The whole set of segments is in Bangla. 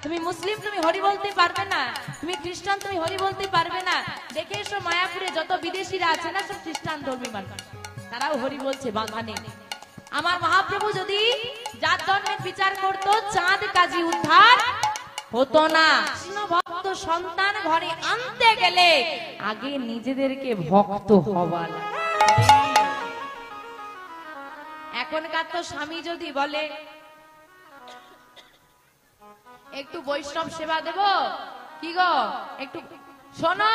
তুমি মুসলিম তুমি হরি বলতে পারবে না, তুমি খ্রিস্টান তুমি হরি বলতে পারবে না। দেখে এসো মায়াপুরে যত বিদেশিরা আছে না সব খ্রিস্টান ধর্মী মানুষ, তারাও হরি বলছে, বাধা নেই। আমার মহাপ্রভু যদি জাত ধর্মের বিচার করতো চাঁদ কাজী উদ্ধার হতো না। কৃষ্ণ ভক্ত সন্তান ঘরে আনতে গেলে আগে নিজেদেরকে ভক্ত হওয়া লাগে। এখনকার তো স্বামী যদি বলে একটু বৈষ্ণব সেবা দেব, কি গো একটু শোনো,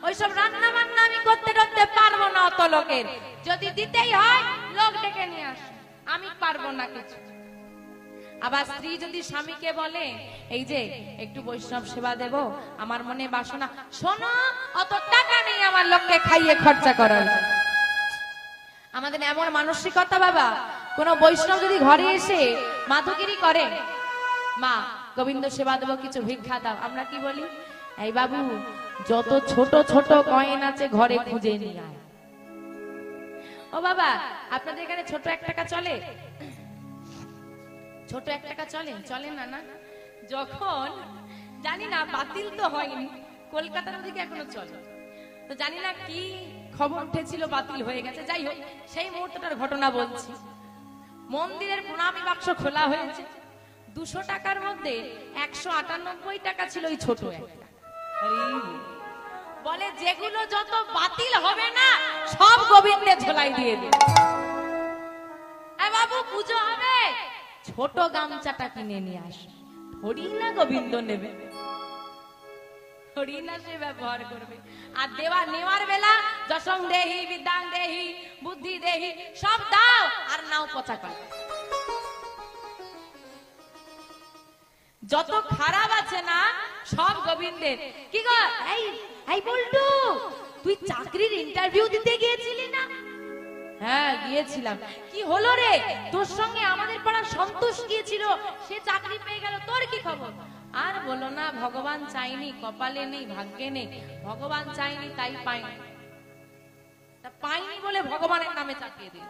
ওইসব রান্না বান্না আমি করতে করতে পারবো না, অত লোকের যদি দিতেই হয় লোক ডেকে নিয়ে আস, আমি পারবো না কিছু। আবার স্ত্রী যদি স্বামীকে বলে এই যে একটু বৈষ্ণব সেবা দেব, আমার মনে বাসনা, শোনো অত টাকা নেই আমার লোককে খাইয়ে খরচা করার। আমাদের এমন মানসিকতা বাবা, কোন বৈষ্ণব যদি ঘরে এসে মাধুগিরি করে, মা গোবিন্দ সেবা দেবো কিছু ভিক্ষা দাও, আমরা কি বলি, এই বাবু যত ছোট ছোট কয়েন আছে ঘরে খুঁজে নিয়ে আয়। ও বাবা আপনাদের এখানে ছোট 1 টাকা চলে? ছোট 1 টাকা চলে? চলে না না। যখন জানি না বাতিল তো হয়নি, কলকাতার ওদিকে এখনো চলে, তো জানি না কি খবর উঠেছিল বাতিল হয়ে গেছে। যাই হোক সেই মুহূর্তটার ঘটনা বলছি। মন্দিরের প্রণামী বাক্স খোলা হয়েছে, 200 টাকার মধ্যে 198 টাকা ছিল ওই ছোট একটা। বলে যেগুলো যত বাতিল হবে না সব গোবিন্দের ঝোলাই দিয়ে দিন। বাবু পুজো হবে, ছোট গামছাটা কিনে নিয়ে আসে, থোড়ি না গোবিন্দ নেবে, থোড়ি না সে ব্যবহার করবে। আর নেওয়ার বেলা যশং দেহি বিদ্যাং দেহি বুদ্ধি দেহি সব দাও, আর নাও পচা করে। যত খারাপ আছে না সব গোবিন্দের। কি গো এই বল্টু, তুই চাকরির ইন্টারভিউ দিতে গিয়েছিলি না? হ্যাঁ গিয়েছিলাম। কি হলো রে? তোর সঙ্গে আমাদের পাড়া সন্তোষ গিয়েছিল, সে চাকরি পেয়ে গেল, তোর কি খবর? আর বলো না, ভগবান চাইনি, কপালে নেই, ভাগ্যে নেই, ভগবান চাইনি তাই পাইনি। তা পাইনি বলে ভগবানের নামে চাপিয়ে দিল।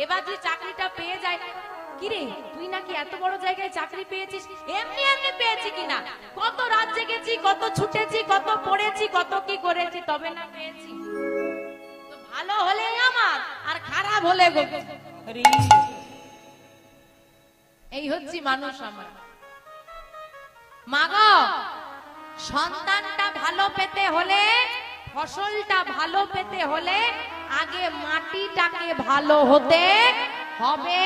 এবার যে চাকরিটা পেয়ে যায়, কিরে তুই নাকি এত বড় জায়গায় চাকরি পেয়েছিস? এমনি এমনি পেয়েছি কিনা, কত রাত জেগেছি, কত ছুটেছি, কত পড়েছি, কত কি করেছি, তবে না পেয়েছি। তো ভালো হলে আমার, আর খারাপ হলে এই হচ্ছে মানুষ। আমার মাগো সন্তানটা ভালো পেতে হলে, ফসলটা ভালো পেতে হলে আগে মাটিটাকে ভালো হতে হবে।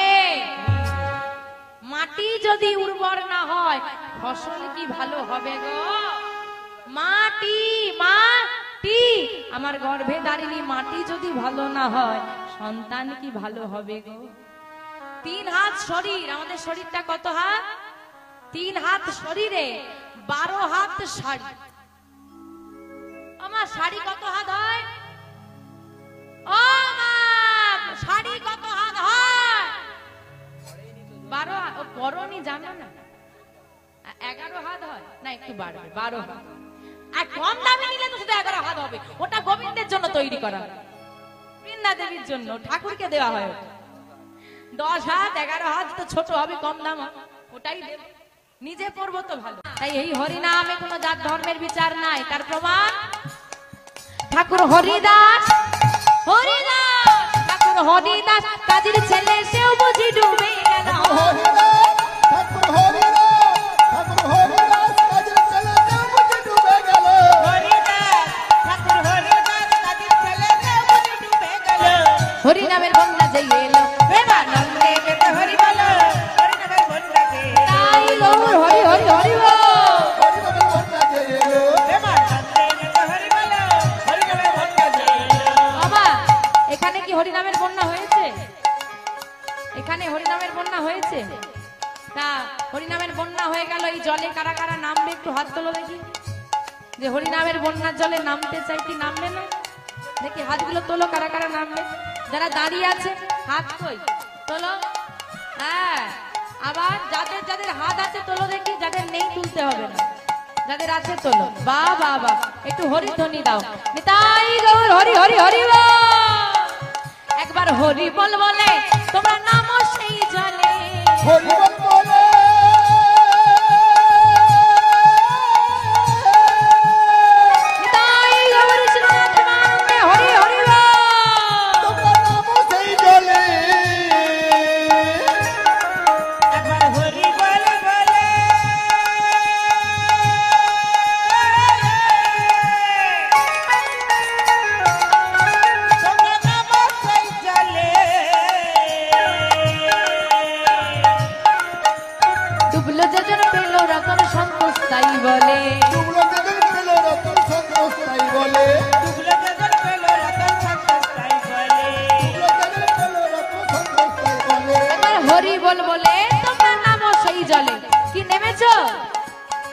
মাটি যদি উর্বর না হয় ফসল কি ভালো হবে গো? মাটি মাটি আমার গর্ভে দাঁড়িয়ে মাটি যদি ভালো না হয় সন্তান কি ভালো হবে গো? 3 হাত শরীর, আমাদের শরীরটা কত হাত? 3 হাত শরীরে 12 হাত শাড়ি। আমার শাড়ি কত হাত হয়? ও মা শাড়ি কত হাত হয়? 12 হাত। ও পরনি জানো না, 11 হাত হয় না, একটু বাড়বে, 12 হাত। আর কম দামে নিলে তো শুধু 11 হাত হবে, ওটা গোবিন্দের জন্য তৈরি করা, বৃন্দা দেবীর জন্য, ঠাকুরকে দেওয়া হয়। 10 হাত 11 হাত তো ছোট হবে, কম দাম, ওটাই দেব, নিজে পড়বো তো ভালো। তাই এই হরিনামে কোনো জাত ধর্মের বিচার নাই। তার প্রমাণ ঠাকুর হরিদাস, হরিদাস ঠাকুর হরিদাস কাজীর ছেলে, সেও বুঝি ডুবে গেল। হরিনামের বন্যা যেই এলো, প্রেমানন্দে যেতে হরি বলো, হরিনামের বন্যা যেই এলো, তাই গৌর হরি হরি হরি বল। হরিনামের বন্যা যেই এলো, প্রেমানন্দে যেতে হরি বলো, হরিনামের বন্যা যেই এলো। বাবা এখানে কি হরিনামের বন্যা হয়েছে? এখানে হরিনামের বন্যা হয়েছে? তা হরিনামের বন্যা হয়ে গেল, এই জলে কারা কারা নামবে একটু হাত তোলো দেখি। যে হরিনামের বন্যার জলে নামতে চাই, কি নামবে না? দেখি হাতগুলো তোলো, কারা কারা নামবে? যারা দাঁড়িয়ে আছে হাত কই তোলো। হ্যাঁ আবার যাদের যাদের হাত আছে তোলো দেখি, যাদের নেই তুলতে হবে না, যাদের আছে তোলো। বাহ বাহ বাহ, একটু হরি ধ্বনি দাও। নিতাই গৌর হরি হরি হরি বল। একবার হরি বল বলে তোমরা নামো সেই জলে, হরি বল বলে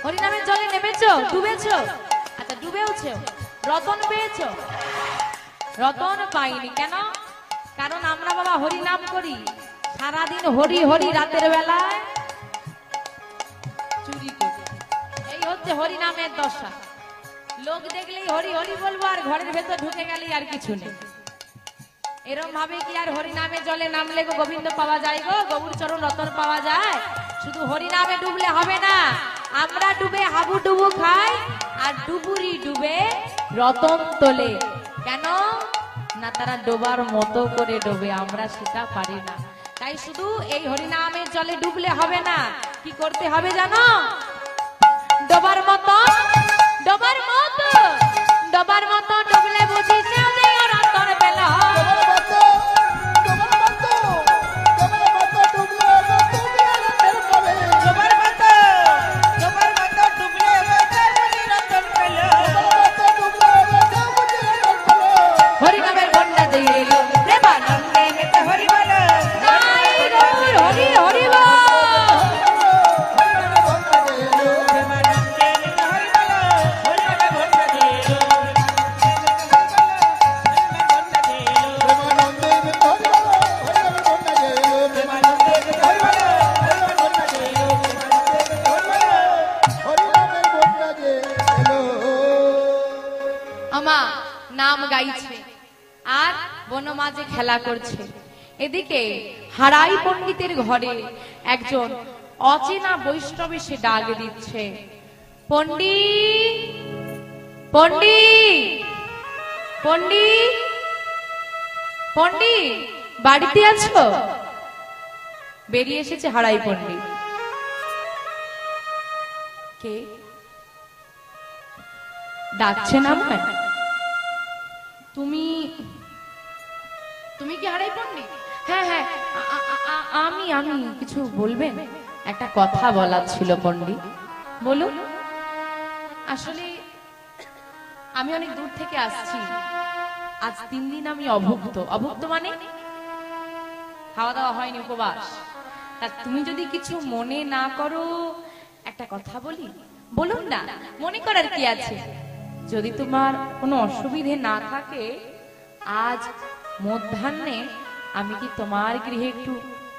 হরিনামের জলে নেমেছো, ডুবেছো? আচ্ছা ডুবেওছো, রতন পেয়েছো? রতন পাইনি কেন? কারণ আমরা বাবা হরি নাম করি, সারাদিন হরি হরি, রাতের বেলায় চুরি করি। এই হচ্ছে হরি নামের দশা। লোক দেখলেই হরি হরি বলবো, আর ঘরের ভেতর ঢুকে গেলেই আর কিছু নেই। এরম ভাবে কি আর হরি নামে জলে নামলে গো গোবিন্দ পাওয়া যায় গো, গৌর চরণ রতন পাওয়া যায়? শুধু হরি নামে ডুবলে হবে না, আমরা ডুবে হাবু ডুবু খাই, আর ডুবুরি ডুবে রতন তোলে। কেন না? তারা ডোবার মতো করে ডোবে, আমরা সেটা পারি না। তাই শুধু এই হরিনামের জলে ডুবলে হবে না, কি করতে হবে জানো? ডোবার মতো, ডোবার মতো, ডোবার মতো ডুবলে বুঝিস রতন পেল। হরিনামের বন্যা দিয়ে এলো, প্রেমানন্দে মেতে হরি বল, তাই গৌর হরি হরি বল। আমা নাম গাইছে আর বনমাঝে খেলা করছে। এদিকে হারাই পণ্ডিতের ঘরে একজন অচেনা বৈষ্ণব এসে ডাক দিচ্ছে, পণ্ডিত, পণ্ডিত, পণ্ডিত, পণ্ডিত, বাড়িতে আছো? বেরিয়ে এসেছে হারাই পণ্ডিত। কে ডাকছেন আমায়? তুমি, তুমি কি হারাই পণ্ডিত? হ্যাঁ হ্যাঁ, আমি আমি কিছু বলবেন? একটা কথা বলার ছিল পণ্ডিত। বলুন। আসলে আমি অনেক দূর থেকে আসছি, আজ 3 দিন আমি অভুক্ত। অভুক্ত মানে খাওয়া দাওয়া হয়নি, উপবাস। তা তুমি যদি কিছু মনে না করো একটা কথা বলি? বলুন না, মনে করার কি আছে? যদি তোমার কোনো অসুবিধে না থাকে, আজ মধ্যাহ্নে আমি কি তোমার গৃহে একটু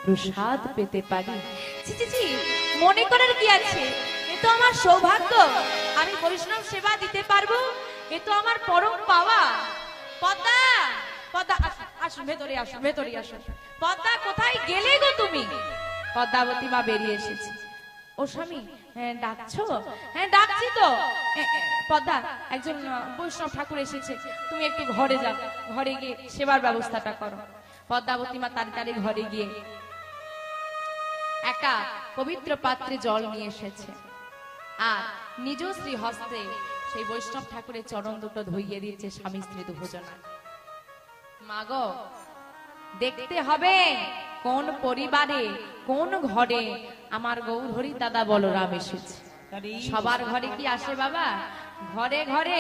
প্রসাদ পেতে পারি? জি জি জি, মনে করার কি আছে? এ তো আমার সৌভাগ্য, আমি বৈষ্ণব সেবা দিতে পারবো, এ তো আমার পরম পাওয়া। পদ্মা, পদ্মা আসুন, ভেতরে আসুন, ভেতরে আসুন। পদ্মা, কোথায় গেলে গো তুমি? পদ্মাবতী মা বেরিয়ে এসেছে। ও স্বামী, ডাকছো? হ্যাঁ ডাকছি তো। পদ্মা, একজন বৈষ্ণব ঠাকুর এসেছে, তুমি একটু ঘরে যাও, ঘরে গিয়ে সেবার ব্যবস্থাটা করো। পদ্মাবতী মা তাড়াতাড়ি ঘরে গিয়ে একটা পবিত্র পাত্রে জল নিয়ে এসেছে, আর নিজ শ্রী হস্তে সেই বৈষ্ণব ঠাকুরের চরণ দুটো ধুইয়ে দিচ্ছে স্বামী স্ত্রী দুজনা। মাগো, দেখতে হবে কোন পরিবারে, কোন ঘরে আমার গৌর হরি দাদা বলরাম এসেছে। সবার ঘরে কি আসে বাবা? ঘরে ঘরে